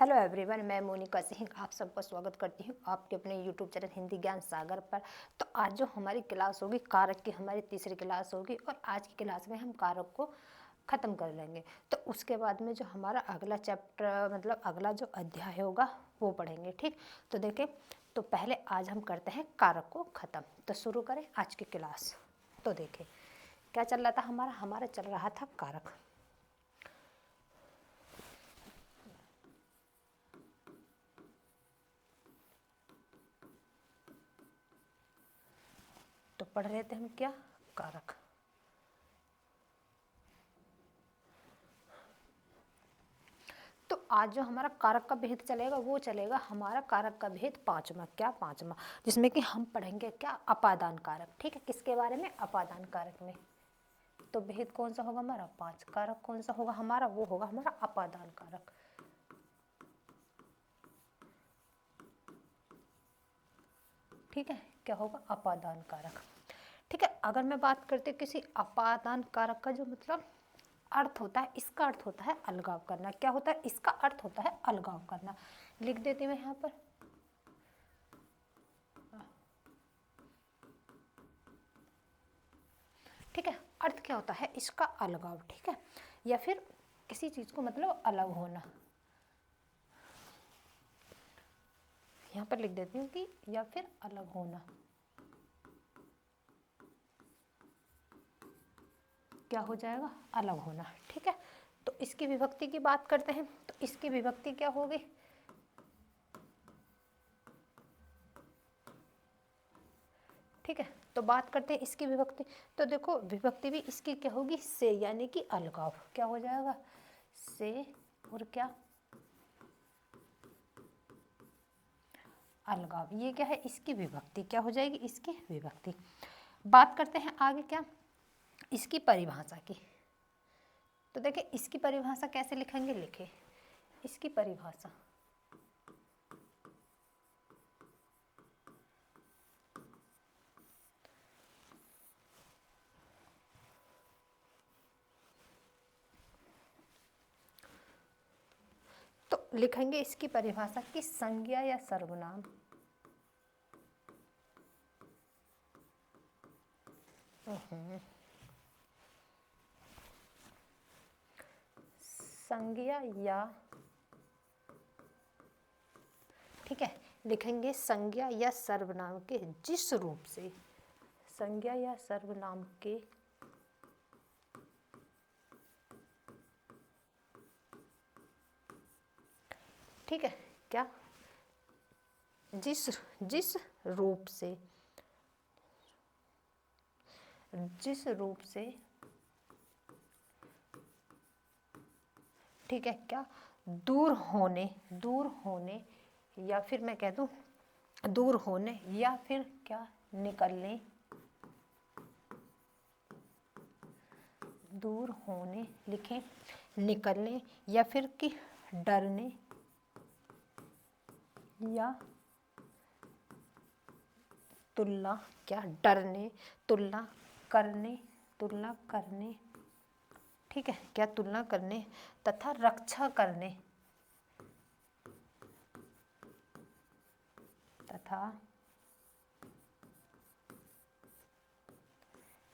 Hello everyone, मैं मोनिका सिंह आप सबका स्वागत करती हूँ आपके अपने यूट्यूब चैनल हिंदी ज्ञान सागर पर। तो आज जो हमारी क्लास होगी कारक की, हमारी तीसरी क्लास होगी और आज की क्लास में हम कारक को ख़त्म कर लेंगे। तो उसके बाद में जो हमारा अगला चैप्टर मतलब अगला जो अध्याय होगा वो पढ़ेंगे। ठीक, तो देखें, तो पहले आज हम करते हैं कारक को ख़त्म। तो शुरू करें आज की क्लास। तो देखें क्या चल रहा था हमारा चल रहा था कारक। तो पढ़ रहे थे हम क्या, कारक। तो आज जो हमारा कारक का भेद चलेगा वो चलेगा हमारा कारक का भेद पांचवा। क्या पांचवा, जिसमें कि हम पढ़ेंगे क्या, अपादान कारक। ठीक है, किसके बारे में, अपादान कारक में। तो भेद कौन सा होगा हमारा, पांच। कारक कौन सा होगा हमारा, वो होगा हमारा अपादान कारक। ठीक है, क्या होगा, अपादान कारक। ठीक है, अगर मैं बात करती हूँ किसी अपादान कारक का जो मतलब अर्थ होता है, इसका अर्थ होता है अलगाव करना। क्या होता है, इसका अर्थ होता है अलगाव करना। लिख देती हूँ मैं यहाँ पर। ठीक है, अर्थ क्या होता है इसका, अलगाव। ठीक है, या फिर किसी चीज को मतलब अलग होना। यहाँ पर लिख देती हूँ कि या फिर अलग होना। क्या हो जाएगा, अलग होना। ठीक है, तो इसकी विभक्ति की बात करते हैं। तो इसकी विभक्ति क्या होगी, ठीक है, तो बात करते हैं इसकी विभक्ति। तो देखो विभक्ति भी इसकी क्या होगी, से, यानी कि अलगाव। क्या हो जाएगा, से और क्या, अलगाव। ये क्या है, इसकी विभक्ति। क्या हो जाएगी, इसकी विभक्ति। बात करते हैं आगे क्या, इसकी परिभाषा की। तो देखिए इसकी परिभाषा कैसे लिखेंगे, लिखे इसकी परिभाषा। तो लिखेंगे इसकी परिभाषा की संज्ञा या सर्वनाम, संज्ञा या, ठीक है, लिखेंगे संज्ञा या सर्वनाम के जिस रूप से, संज्ञा या सर्वनाम के ठीक है, क्या, जिस जिस रूप से, जिस रूप से, ठीक है, क्या, दूर होने, दूर होने, या फिर मैं कह दूं दूर होने, या फिर क्या, निकलने, दूर होने लिखें, निकलने, या फिर कि डरने, या तुलना, क्या, डरने, तुलना करने, तुलना करने, ठीक है, क्या, तुलना करने तथा रक्षा करने, तथा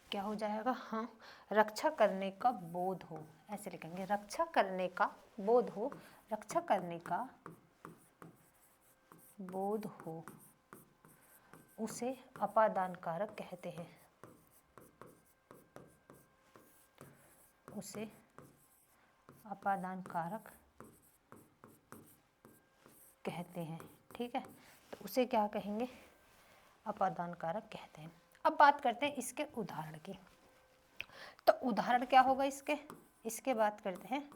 क्या हो जाएगा, हाँ, रक्षा करने का बोध हो। ऐसे लिखेंगे, रक्षा करने का बोध हो, रक्षा करने का बोध हो, उसे अपादान कारक कहते हैं, उसे अपादान कारक कहते हैं। ठीक है, तो उसे क्या कहेंगे, अपादान कारक कहते हैं। अब बात करते हैं इसके उदाहरण की। तो उदाहरण क्या होगा इसके, इसके बात करते हैं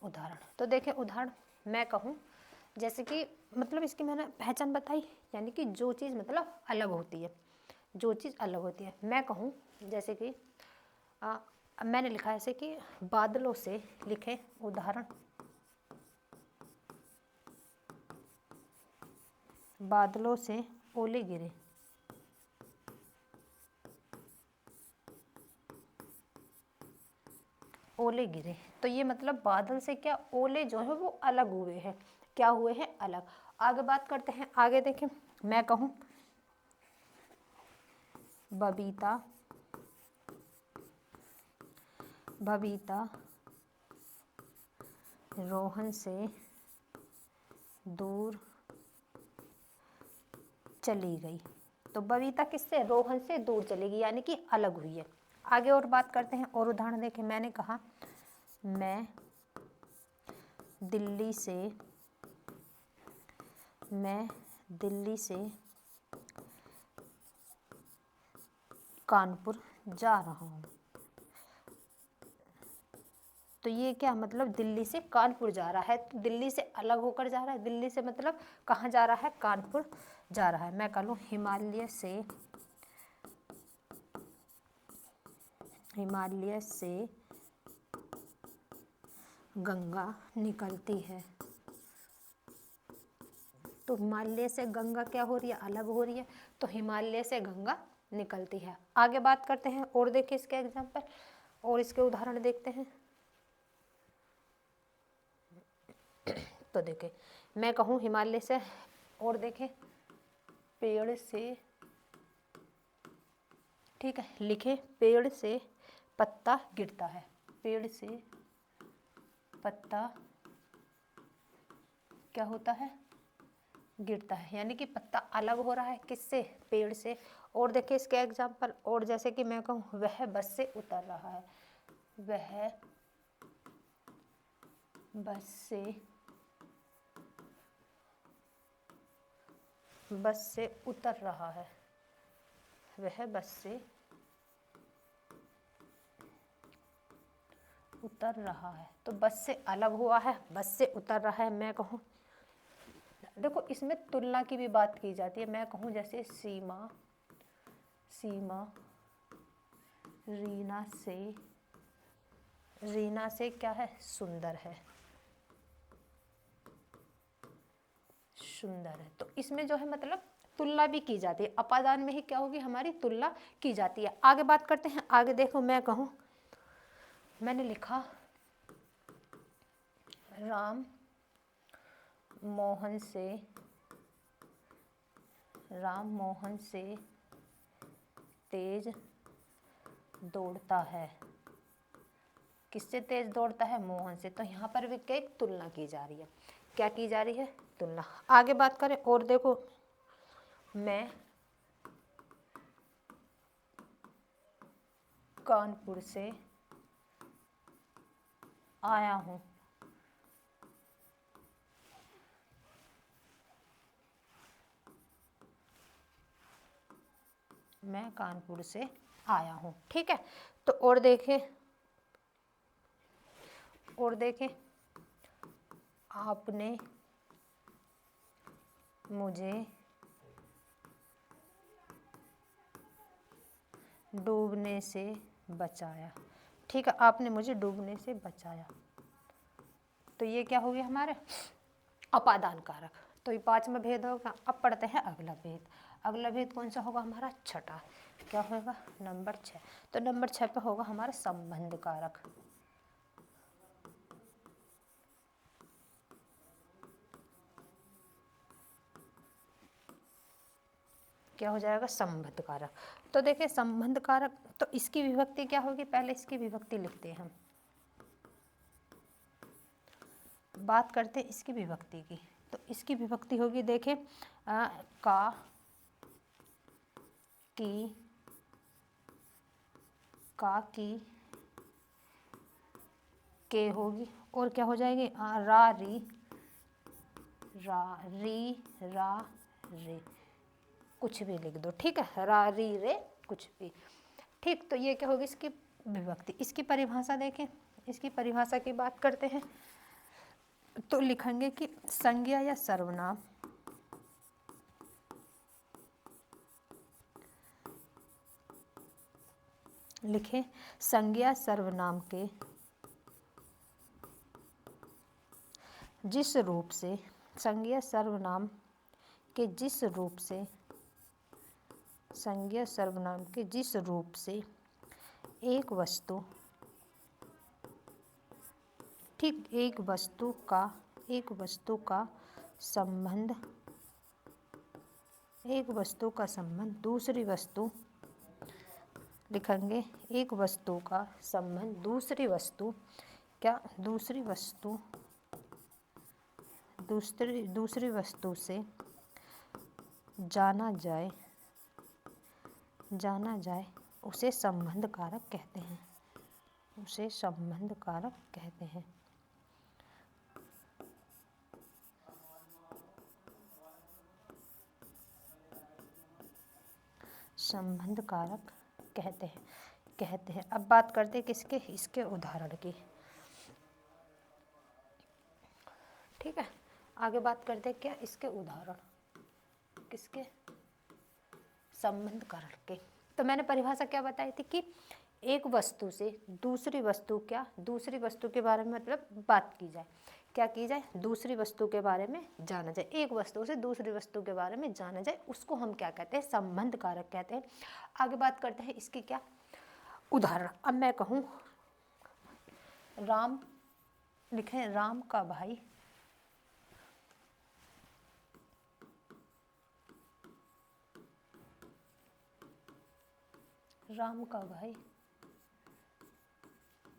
उदाहरण। तो देखें उदाहरण, मैं कहूँ जैसे कि मतलब इसकी मैंने पहचान बताई, यानी कि जो चीज़ मतलब अलग होती है, जो चीज़ अलग होती है। मैं कहूँ जैसे कि मैंने लिखा है ऐसे कि बादलों से, लिखे उदाहरण, बादलों से ओले गिरे, ओले गिरे। तो ये मतलब बादल से क्या, ओले जो है वो अलग हुए हैं। क्या हुए हैं, अलग। आगे बात करते हैं, आगे देखें, मैं कहूँ बबीता रोहन से दूर चली गई। तो बबीता किससे, रोहन से दूर चली गई, यानी कि अलग हुई है। आगे और बात करते हैं, और उदाहरण देखें, मैंने कहा मैं दिल्ली से कानपुर जा रहा हूँ। तो ये क्या मतलब, दिल्ली से कानपुर जा रहा है, तो दिल्ली से अलग होकर जा रहा है, दिल्ली से मतलब कहाँ जा रहा है, कानपुर जा रहा है। मैं कह लूँ हिमालय से गंगा निकलती है। तो हिमालय से गंगा क्या हो रही है, अलग हो रही है, तो हिमालय से गंगा निकलती है। आगे बात करते हैं, और देखिए इसके एग्जाम्पल और इसके उदाहरण देखते हैं। तो देखें, मैं कहूँ हिमालय से, और देखें पेड़ से, ठीक है, लिखे पेड़ से पत्ता गिरता है, पेड़ से पत्ता क्या होता है, गिरता है, यानी कि पत्ता अलग हो रहा है, किससे, पेड़ से। और देखिए इसके एग्जाम्पल, और जैसे कि मैं कहूँ वह बस से उतर रहा है, वह बस से उतर रहा है, वह बस से उतर रहा है। तो बस से अलग हुआ है, बस से उतर रहा है। मैं कहूँ, देखो इसमें तुलना की भी बात की जाती है। मैं कहूँ जैसे सीमा रीना से क्या है, सुंदर है। तो इसमें जो है मतलब तुलना भी की जाती है, अपादान में ही क्या होगी, हमारी तुलना की जाती है। आगे बात करते हैं, आगे देखो, मैं कहूँ, मैंने लिखा राम मोहन से तेज दौड़ता है। किससे तेज दौड़ता है, मोहन से। तो यहाँ पर भी क्या, एक तुलना की जा रही है, क्या की जा रही है, तुलना। आगे बात करें, और देखो, मैं कानपुर से आया हूँ। मैं कानपुर से आया हूँ, ठीक है। तो और देखें, आपने मुझे डूबने से बचाया, ठीक है, आपने मुझे डूबने से बचाया। तो ये क्या हो गया हमारे, अपादान कारक। तो ये 5वां भेद होगा। अब पढ़ते हैं अगला भेद। अगला भेद कौन सा होगा हमारा, छठा, क्या होगा, नंबर 6। तो नंबर 6 पे होगा हमारा संबंध कारक। क्या हो जाएगा, संबंध कारक। तो देखिए संबंध कारक, तो इसकी विभक्ति क्या होगी, पहले इसकी विभक्ति लिखते हैं हम, बात करते हैं इसकी विभक्ति की। तो इसकी विभक्ति होगी, देखें का, की, के होगी, और क्या हो जाएगी, रा, री, रा, रे, कुछ भी लिख दो, ठीक है, रा, री, रे, कुछ भी, ठीक। तो ये क्या होगी इसकी विभक्ति। इसकी परिभाषा देखें, इसकी परिभाषा की बात करते हैं, तो लिखेंगे कि संज्ञा या सर्वनाम लिखें, संज्ञा सर्वनाम के जिस रूप से, संज्ञा सर्वनाम के जिस रूप से, संज्ञा सर्वनाम के जिस रूप से एक वस्तु, ठीक, एक वस्तु का संबंध, एक वस्तु का संबंध दूसरी वस्तु लिखेंगे, एक वस्तु का संबंध दूसरी वस्तु क्या, दूसरी वस्तु से जाना जाए उसे संबंध कारक कहते हैं, उसे संबंध कारक कहते हैं। संबंध कारक कहते हैं। अब बात करते हैं किसके, इसके उदाहरण की। ठीक है, आगे बात करते हैं क्या, इसके उदाहरण, किसके, संबंध कारक के। तो मैंने परिभाषा क्या बताई थी कि एक वस्तु से दूसरी वस्तु क्या, दूसरी वस्तु के बारे में मतलब बात की जाए, क्या की जाए, दूसरी वस्तु के बारे में जाना जाए, एक वस्तु से दूसरी वस्तु के बारे में जाना जाए, उसको हम क्या कहते हैं, संबंध कारक कहते हैं। आगे बात करते हैं इसकी क्या, उदाहरण। अब मैं कहूँ राम, लिखें राम का भाई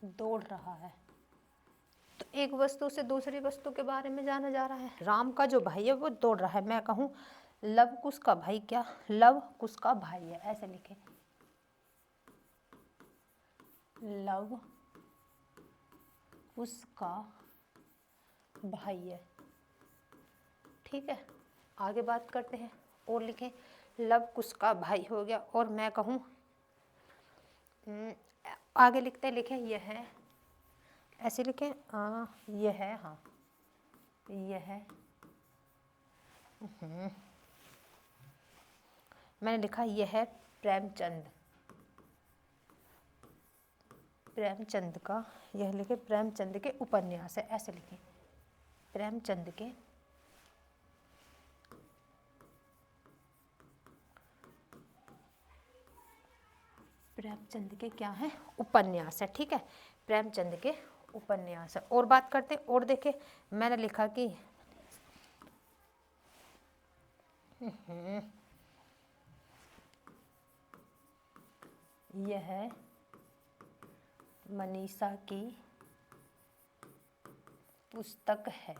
दौड़ रहा है। तो एक वस्तु से दूसरी वस्तु के बारे में जाना जा रहा है, राम का जो भाई है वो दौड़ रहा है। मैं कहूँ लव कुश का भाई क्या, लव कुश का भाई है, ऐसे लिखें, लव कुश का भाई है। ठीक है, आगे बात करते हैं और लिखें लव कुश का भाई हो गया। और मैं कहूँ आगे लिखें यह है, ऐसे लिखें यह है, हाँ यह है, मैंने लिखा यह है प्रेमचंद का, यह लिखे प्रेमचंद के उपन्यास है, ऐसे लिखें प्रेमचंद के क्या है, उपन्यास है। ठीक है, प्रेमचंद के उपन्यास है। और बात करते हैं, और देखें मैंने लिखा कि यह मनीषा की पुस्तक है,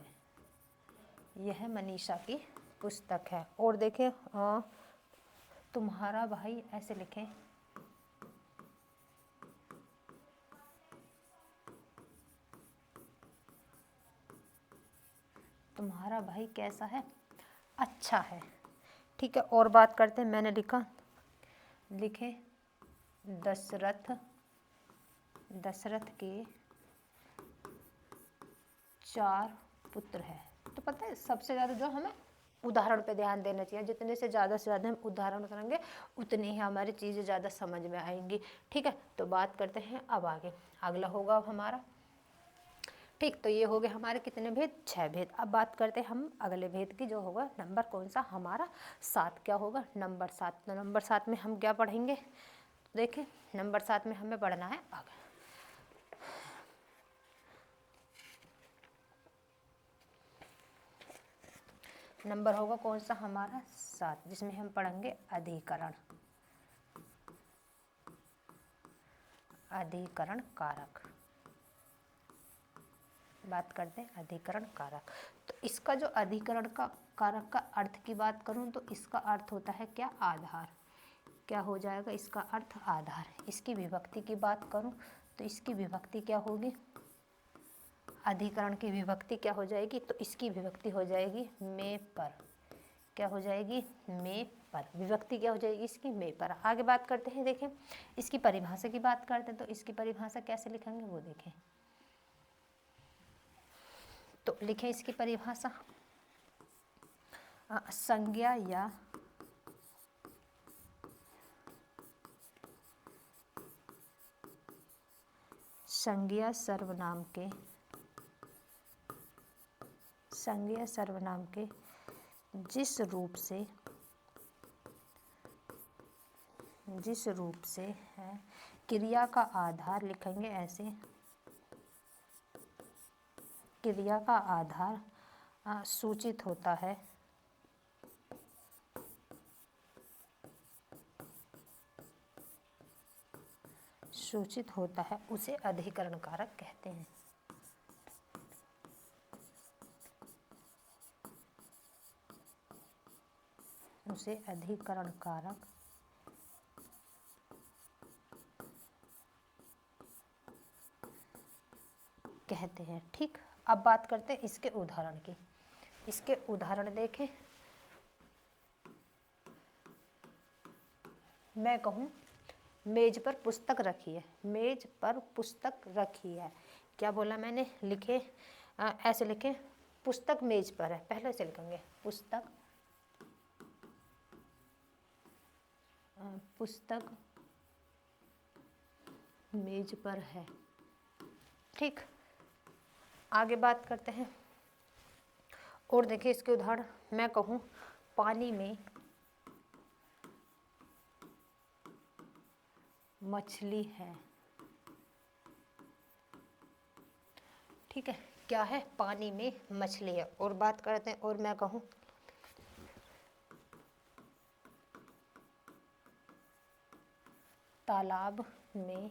यह मनीषा की पुस्तक है। और देखें तुम्हारा भाई, ऐसे लिखें तुम्हारा भाई कैसा है, अच्छा है। ठीक है, और बात करते हैं, मैंने लिखे दशरथ के 4 पुत्र हैं। तो पता है सबसे ज़्यादा जो हमें उदाहरण पे ध्यान देना चाहिए, जितने से ज़्यादा हम उदाहरण करेंगे उतनी ही हमारी चीज़ें ज़्यादा समझ में आएंगी। ठीक है, तो बात करते हैं अब आगे, अगला होगा अब हमारा। ठीक, तो ये हो गए हमारे कितने भेद, 6 भेद। अब बात करते हैं हम अगले भेद की, जो होगा नंबर कौन सा हमारा 7। क्या होगा, नंबर 7। तो नंबर 7 में हम क्या पढ़ेंगे, देखें नंबर 7 में हमें पढ़ना है आगे, नंबर होगा कौन सा हमारा 7, जिसमें हम पढ़ेंगे अधिकरण कारक। बात करते हैं अधिकरण कारक। तो इसका जो अधिकरण का कारक का अर्थ की बात करूं तो इसका अर्थ होता है क्या, आधार। क्या हो जाएगा इसका अर्थ, आधार। इसकी विभक्ति की बात करूं तो इसकी विभक्ति क्या होगी, अधिकरण की विभक्ति क्या हो जाएगी, तो इसकी विभक्ति हो जाएगी में पर। क्या हो जाएगी, में पर। विभक्ति क्या हो जाएगी इसकी, में पर। आगे बात करते हैं, देखें इसकी परिभाषा की बात करते हैं। तो इसकी परिभाषा कैसे लिखेंगे वो देखें। तो लिखें इसकी परिभाषा, संज्ञा या सर्वनाम के जिस रूप से है क्रिया का आधार, लिखेंगे ऐसे, क्रिया का आधार सूचित होता है, सूचित होता है, उसे अधिकरण कारक कहते हैं। उसे अधिकरण कारक कहते हैं। ठीक, अब बात करते हैं इसके उदाहरण की। इसके उदाहरण देखें। मैं कहूँ मेज पर पुस्तक रखी है, मेज पर पुस्तक रखी है। क्या बोला मैंने? लिखे ऐसे लिखे, पुस्तक मेज पर है, पहले से लिखेंगे पुस्तक, पुस्तक मेज पर है। ठीक, आगे बात करते हैं और देखिए इसके उदाहरण। मैं कहूँ पानी में मछली है। ठीक है, क्या है? पानी में मछली है। और बात करते हैं, और मैं कहूँ तालाब में,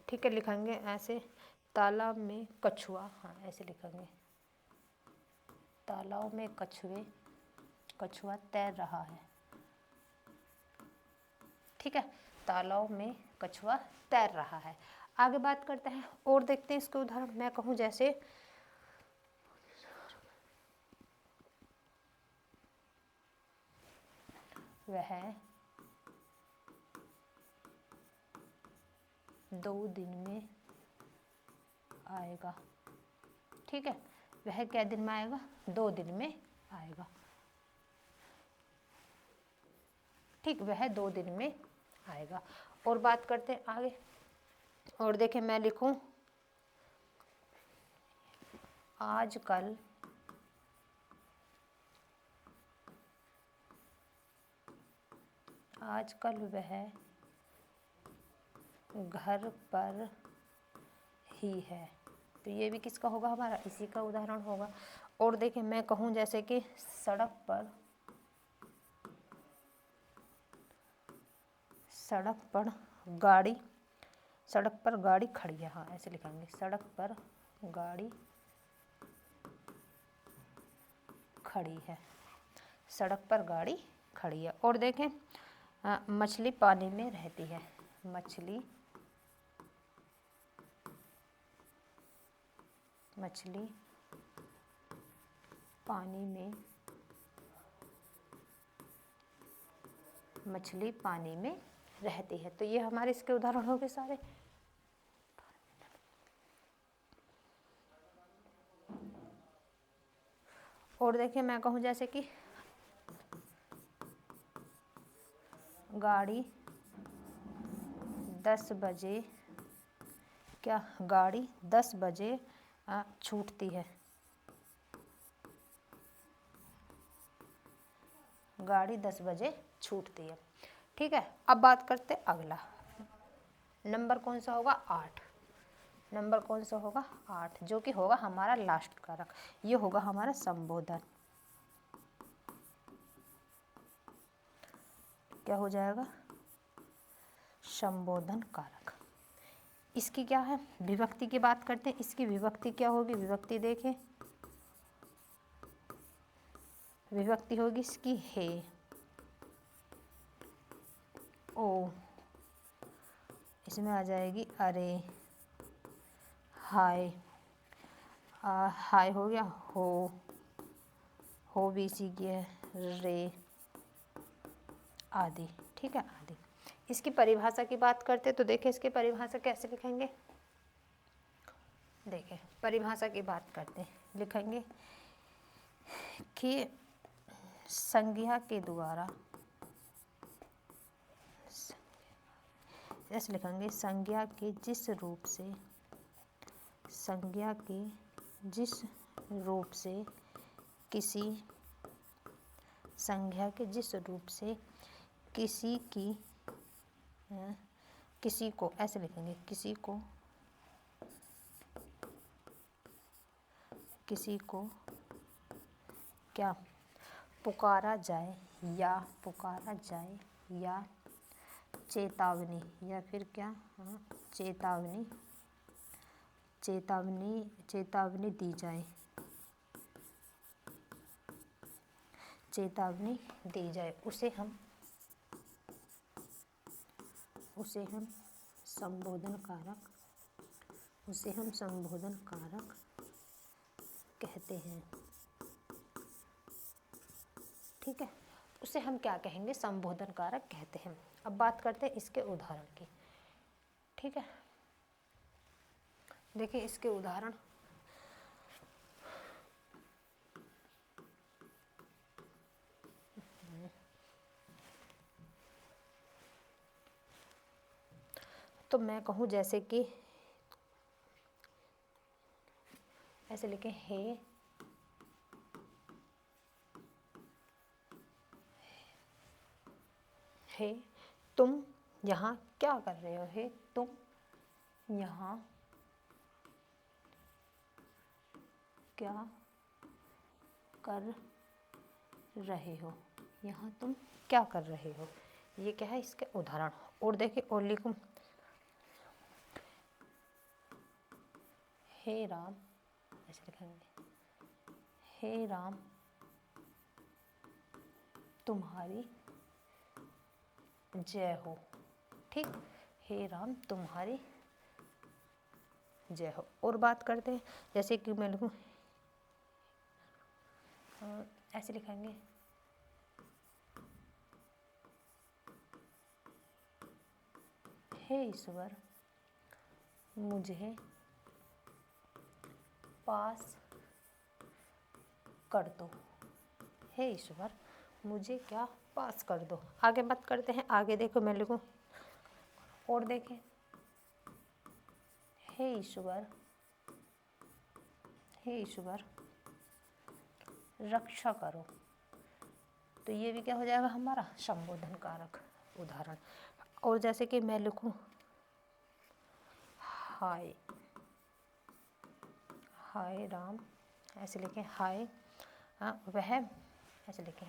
ठीक है, लिखेंगे ऐसे, तालाब में कछुआ, हाँ ऐसे लिखेंगे, तालाब में कछुआ तैर रहा है। ठीक है, तालाब में कछुआ तैर रहा है। आगे बात करते हैं और देखते हैं इसके उदाहरण। मैं कहूँ जैसे वह 2 दिन में आएगा। ठीक है, वह क्या दिन में आएगा? 2 दिन में आएगा। ठीक, वह 2 दिन में आएगा। और बात करते हैं आगे। और देखें, मैं लिखूं आजकल वह घर पर ही है। तो ये भी किसका होगा? हमारा, इसी का उदाहरण होगा। और देखें, मैं कहूँ जैसे कि सड़क पर गाड़ी खड़ी है। हाँ ऐसे लिखेंगे, सड़क पर गाड़ी खड़ी है, सड़क पर गाड़ी खड़ी है। और देखें मछली पानी में रहती है, मछली पानी में रहती है। तो ये हमारे इसके उदाहरण हो गए सारे। और देखिए, मैं कहूँ जैसे कि गाड़ी 10 बजे, क्या गाड़ी 10 बजे छूटती है, गाड़ी 10 बजे छूटती है। ठीक है, अब बात करते अगला। नंबर कौन सा होगा? 8। नंबर कौन सा होगा? 8, जो कि होगा हमारा लास्ट कारक। ये होगा हमारा संबोधन। क्या हो जाएगा? संबोधन कारक। इसकी क्या है? विभक्ति की बात करते हैं। इसकी विभक्ति क्या होगी? विभक्ति देखें, विभक्ति होगी इसकी हे, ओ, इसमें आ जाएगी अरे, हाय, हाय हो गया, हो भी इसी की है, रे, आदि। ठीक है, आदि। इसकी परिभाषा की बात करते तो देखें इसकी परिभाषा कैसे लिखेंगे। देखें, परिभाषा की बात करते हैं, लिखेंगे कि संज्ञा के द्वारा, ऐसे लिखेंगे, संज्ञा के जिस रूप से किसी को, ऐसे लिखेंगे, किसी को क्या पुकारा जाए या चेतावनी या फिर क्या चेतावनी दी जाए, उसे हम संबोधन कारक कहते हैं। ठीक है, उसे हम क्या कहेंगे? संबोधन कारक कहते हैं। अब बात करते हैं इसके उदाहरण की। ठीक है, देखिए इसके उदाहरण। तो मैं कहूँ जैसे कि ऐसे लिखें, हे तुम यहाँ क्या कर रहे हो? हे तुम यहाँ क्या कर रहे हो? यहाँ तुम क्या कर रहे हो? ये क्या है? इसके उदाहरण। और देखिए और लिखूं, हे राम, ऐसे लिखेंगे, हे राम तुम्हारी जय हो। ठीक, हे राम तुम्हारी जय हो। और बात करते हैं जैसे कि मैं लिखूं, ऐसे लिखेंगे, हे ईश्वर मुझे पास कर दो। हे ईश्वर मुझे क्या पास कर दो। आगे बात करते हैं, आगे देखो मैं लिखूं, और देखें, हे ईश्वर रक्षा करो। तो ये भी क्या हो जाएगा? हमारा संबोधन कारक उदाहरण। और जैसे कि मैं लिखूं, हाय राम, ऐसे लिखें, हाय वह, ऐसे लिखें,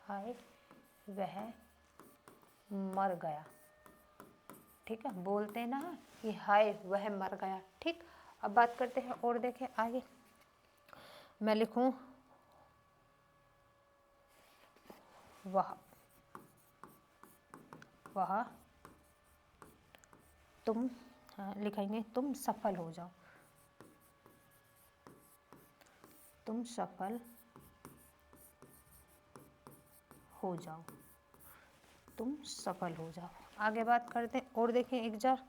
हाय वह मर गया। ठीक है, बोलते हैं ना कि हाय वह मर गया। ठीक, अब बात करते हैं और देखें आगे। मैं लिखूं, वह तुम, लिखेंगे तुम सफल हो जाओ। तुम सफल हो जाओ। तुम सफल हो जाओ। आगे बात करते हैं और देखें एक जार,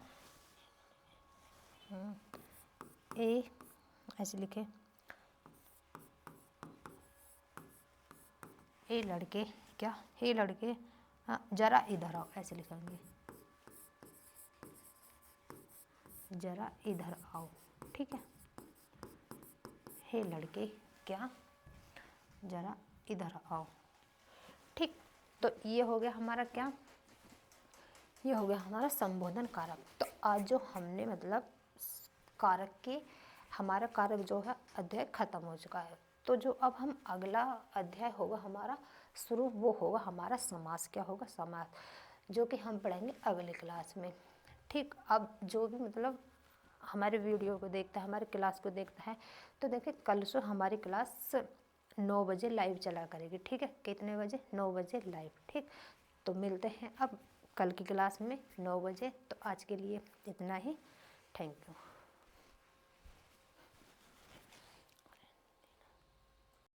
ए, ऐसे लिखे, ए लड़के क्या, हे लड़के जरा इधर आओ। ऐसे लिखेंगे, जरा इधर आओ। ठीक है, हे लड़के क्या, जरा इधर आओ। ठीक, तो ये हो गया हमारा क्या, ये हो गया हमारा संबोधन कारक। तो आज जो हमने मतलब कारक के, हमारा कारक जो है अध्याय खत्म हो चुका है। तो जो अब हम अगला अध्याय होगा हमारा शुरू, वो होगा हमारा समास। क्या होगा? समास, जो कि हम पढ़ेंगे अगले क्लास में। ठीक, अब जो भी मतलब हमारे वीडियो को देखता है, हमारे क्लास को देखता है, तो देखिए कल से हमारी क्लास 9 बजे लाइव चला करेगी। ठीक है, कितने बजे? 9 बजे लाइव। ठीक, तो मिलते हैं अब कल की क्लास में 9 बजे। तो आज के लिए इतना ही। Thank you.